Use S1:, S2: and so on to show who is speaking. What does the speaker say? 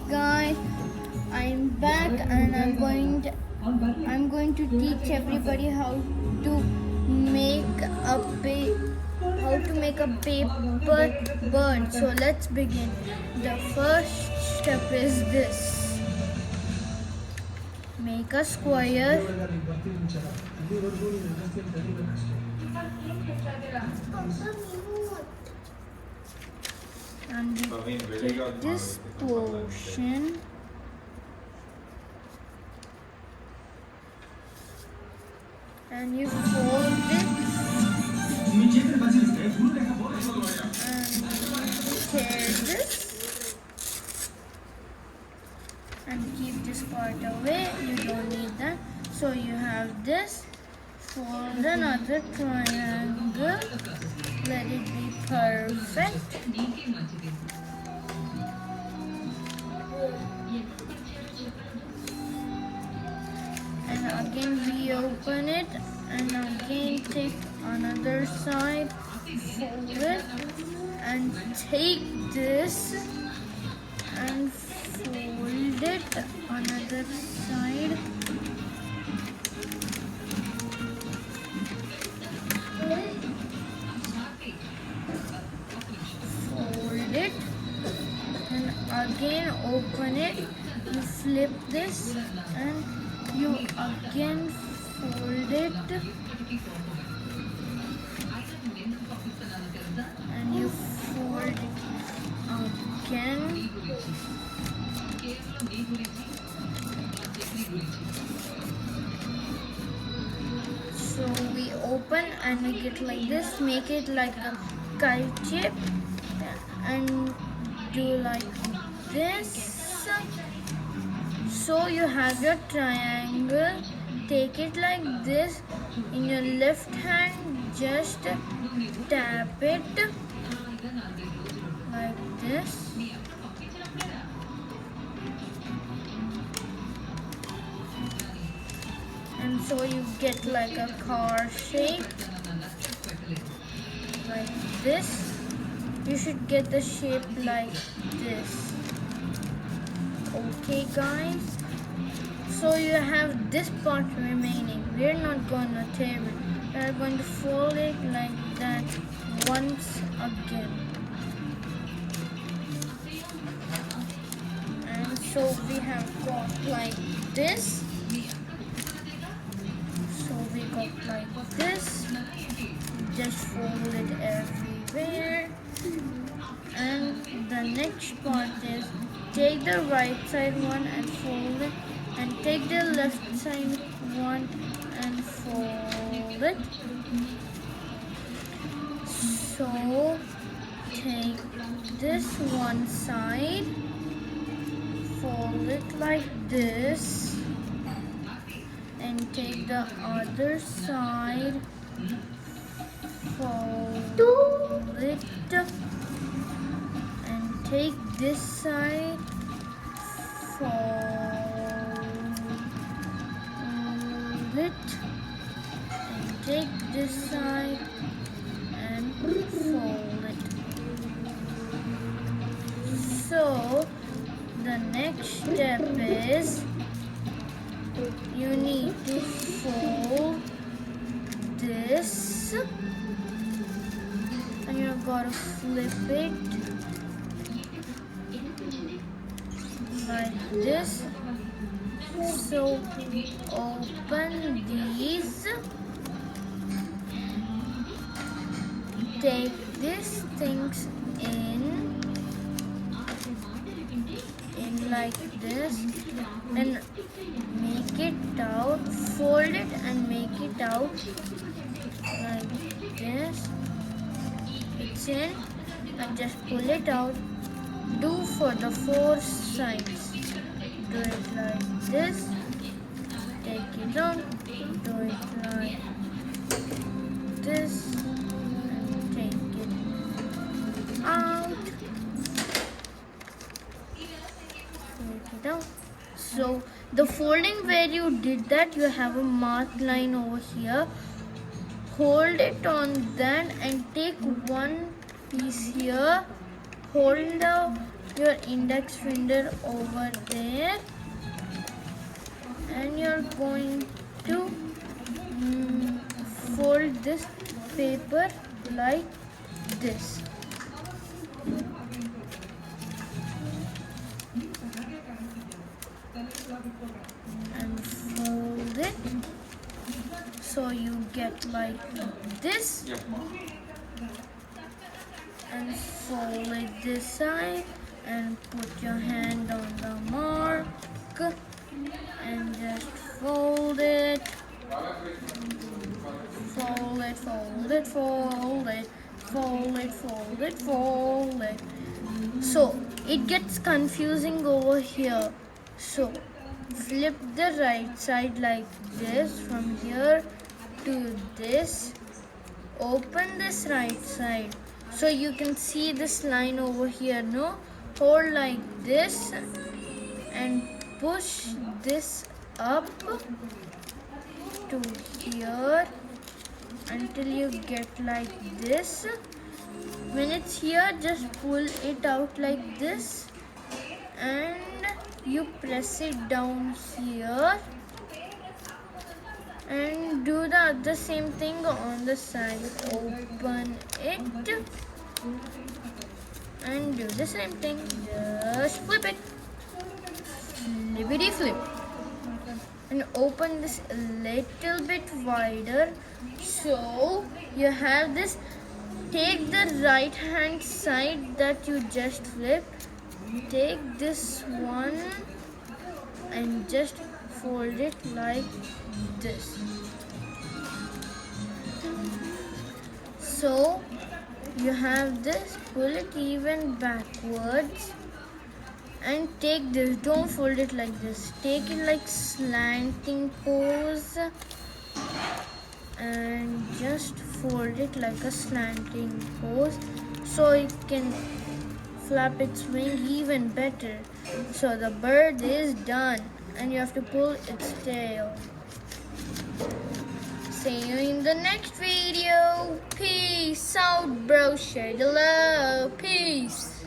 S1: guys, I'm back and I'm going to teach everybody how to make a paper bird. So let's begin. The first step is this. Make a square and we take this portion and you fold it and tear this and keep this part away. You don't need that. So you have this. Fold another triangle. Let it be perfect. And again we open it and again take another side, fold it and take this and fold it another side. Fold it and again open it. You flip this and you again fold it and you fold it again. So we open and make it like this, make it like a kite shape and do like this. So you have your triangle, take it like this, in your left hand just tap it like this. And so you get like a car shape like this. You should get the shape like this. Okay guys, so you have this part remaining. We're not gonna tear it. We're going to fold it like that once again. And so we have got like this. So we got like this. Just fold it everywhere. And the next part is take the right side one and fold it, and take the left side one and fold it. So take this one side, fold it like this, and take the other side, fold it, and take this side, fold it, and take this side and fold it. So the next step is you need to fold this and you're gonna flip it like this. So open these, take these things in like this and make it out, fold it and make it out like this. It's in and just pull it out. Do for the four sides. Do it like this, take it out, do it like this, and take it out, take it out. So the folding where you did that, you have a marked line over here. Hold it on that and take one piece here, hold the your index finger over there, and you're going to fold this paper like this. And fold it so you get like this, and fold it this side and put your hand on the mark and just fold it, fold it, fold it, fold it, fold it, fold it, fold it. So it gets confusing over here. So flip the right side like this from here to this. Open this right side so you can see this line over here. No, hold like this and push this up to here until you get like this. When it's here, just pull it out like this and you press it down here, and do the same thing on the side. Open it and do the same thing. Just flip it, flippity flip, and open this a little bit wider so you have this. Take the right hand side that you just flipped, take this one and just fold it like this. So you have this, pull it even backwards and take this. Don't fold it like this, take it like slanting pose and just fold it like a slanting pose so it can flap its wing even better. So the bird is done and you have to pull its tail. See you in the next video. Peace out, bro. Share the love. Peace.